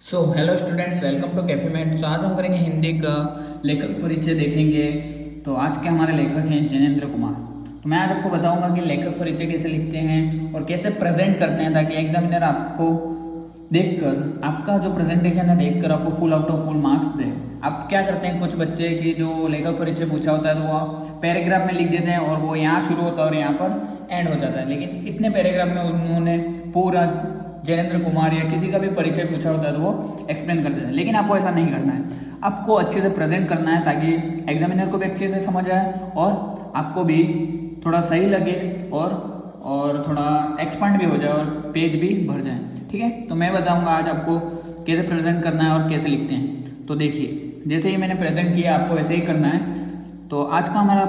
So hello students, welcome to Cafe Mate. तो आज हम करेंगे हिंदी का लेखक परिचय देखेंगे। तो आज के हमारे लेखक हैं जिनेंद्र कुमार। तो मैं आज आपको बताऊंगा कि लेखक परिचय कैसे लिखते हैं और कैसे प्रेजेंट करते हैं, ताकि एग्जामिनर आपको देखकर, आपका जो प्रेजेंटेशन है देखकर आपको full out of full marks दे। आप क्या करते हैं, कुछ बच्चे की जो लेखक परिचय पूछा होता है तो वो पैराग्राफ में लिख देते हैं और वो यहाँ शुरू होता है और यहाँ पर एंड हो जाता है। लेकिन इतने पैराग्राफ में उन्होंने पूरा जयेंद्र कुमार या किसी का भी परिचय पूछा होता है तो वो एक्सप्लेन कर देते हैं। लेकिन आपको ऐसा नहीं करना है, आपको अच्छे से प्रेजेंट करना है ताकि एग्जामिनर को भी अच्छे से समझ आए और आपको भी थोड़ा सही लगे और थोड़ा एक्सपांड भी हो जाए और पेज भी भर जाए। ठीक है, तो मैं बताऊंगा आज आपको कैसे प्रेजेंट करना है और कैसे लिखते हैं। तो देखिए, जैसे ही मैंने प्रेजेंट किया आपको वैसे ही करना है। तो आज का हमारा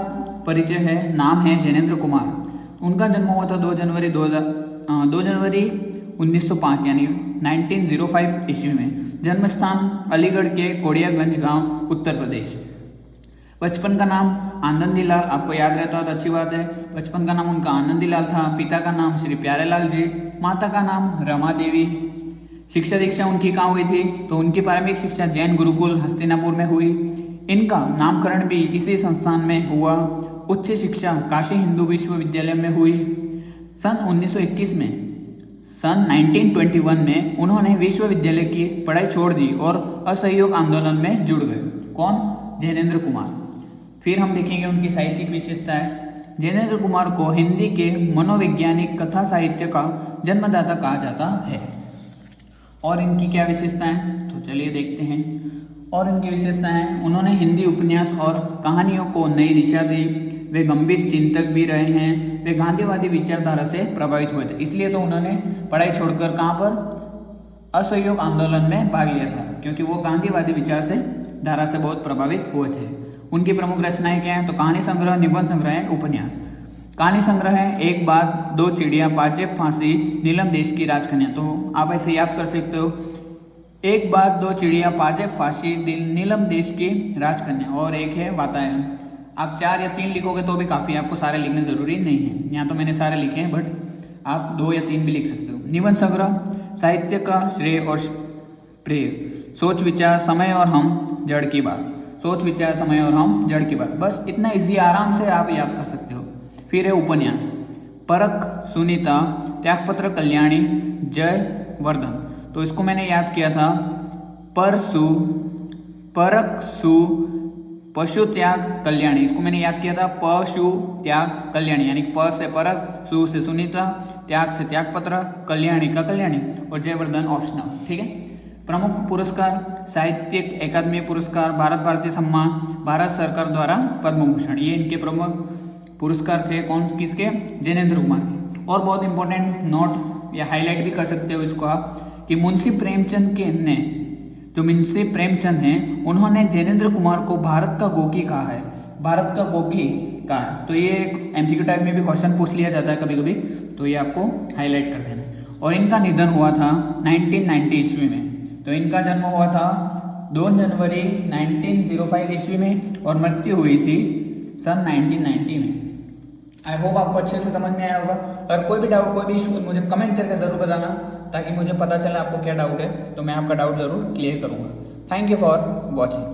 परिचय है, नाम है जिनेंद्र कुमार। उनका जन्म हुआ था 2 जनवरी 1905 यानी 1905 ईस्वी में। जन्म स्थान अलीगढ़ के कोड़ियागंज गांव, उत्तर प्रदेश। बचपन का नाम आनंदीलाल, आपको याद रहता हो तो अच्छी बात है। बचपन का नाम उनका आनंदीलाल था। पिता का नाम श्री प्यारेलाल जी, माता का नाम रमा देवी। शिक्षा दीक्षा उनकी कहाँ हुई थी, तो उनकी प्रारंभिक शिक्षा जैन गुरुकुल हस्तिनापुर में हुई। इनका नामकरण भी इसी संस्थान में हुआ। उच्च शिक्षा काशी हिंदू विश्वविद्यालय में हुई। सन 1921 में उन्होंने विश्वविद्यालय की पढ़ाई छोड़ दी और असहयोग आंदोलन में जुड़ गए। कौन? जिनेंद्र कुमार। फिर हम देखेंगे उनकी साहित्यिक विशेषताएं। जिनेंद्र कुमार को हिंदी के मनोवैज्ञानिक कथा साहित्य का जन्मदाता कहा जाता है। और इनकी क्या विशेषताएं, तो चलिए देखते हैं। और इनकी विशेषताएं, उन्होंने हिंदी उपन्यास और कहानियों को नई दिशा दी। वे गंभीर चिंतक भी रहे हैं। वे गांधीवादी विचारधारा से प्रभावित हुए थे, इसलिए तो उन्होंने पढ़ाई छोड़कर कहाँ पर असहयोग आंदोलन में भाग लिया था, क्योंकि वो गांधीवादी विचार से धारा से बहुत प्रभावित हुए थे। उनकी प्रमुख रचनाएं क्या हैं, तो कहानी संग्रह, निबंध संग्रह एंड उपन्यास। कहानी संग्रह है एक बात, दो चिड़िया, पांचेब फांसी, नीलम देश की राजकन्या। तो आप ऐसे याद कर सकते हो, एक बात, दो चिड़िया, पांचेब फांसी, नीलम देश की राजकन्या, और एक है वातायन। आप 4 या 3 लिखोगे तो भी काफ़ी, आपको सारे लिखने ज़रूरी नहीं है। यहाँ तो मैंने सारे लिखे हैं, बट आप 2 या 3 भी लिख सकते हो। निबंध संग्रह, साहित्य का श्रेय और प्रेय, सोच विचार, समय और हम, जड़ की बात। सोच विचार, समय और हम, जड़ की बात, बस इतना इजी, आराम से आप याद कर सकते हो। फिर है उपन्यास, परख, सुनीता, त्यागपत्र, कल्याणी, जय वर्धन। तो इसको मैंने याद किया था, परख सु पशु त्याग कल्याणी। इसको मैंने याद किया था, पशु त्याग कल्याणी, यानी प से परख, सु से सुनीता, त्याग से त्यागपत्र, कल्याणी का कल्याणी, और जयवर्धन ऑप्शनल। ठीक है। प्रमुख पुरस्कार, साहित्यिक अकादमी पुरस्कार, भारत भारती सम्मान, भारत सरकार द्वारा पद्म भूषण, ये इनके प्रमुख पुरस्कार थे। कौन किसके? जिनेंद्र कुमार के। और बहुत इंपॉर्टेंट नोट या हाईलाइट भी कर सकते हो इसको आप, कि मुंशी प्रेमचंद के ने, जो मुंशी प्रेमचंद हैं, उन्होंने जिनेंद्र कुमार को भारत का गोगी कहा है। भारत का गोगी कहा है। तो ये एक एमसीक्यू टाइप में भी क्वेश्चन पूछ लिया जाता है कभी कभी, तो ये आपको हाईलाइट कर देना है। और इनका निधन हुआ था 1990 ईस्वी में। तो इनका जन्म हुआ था 2 जनवरी 1905 ईस्वी में और मृत्यु हुई थी सन 1990 में। आई होप आपको अच्छे से समझ में आया होगा। अगर कोई भी डाउट, कोई भी इशू, मुझे कमेंट करके ज़रूर बताना, ताकि मुझे पता चले आपको क्या डाउट है, तो मैं आपका डाउट ज़रूर क्लियर करूँगा। Thank you for watching.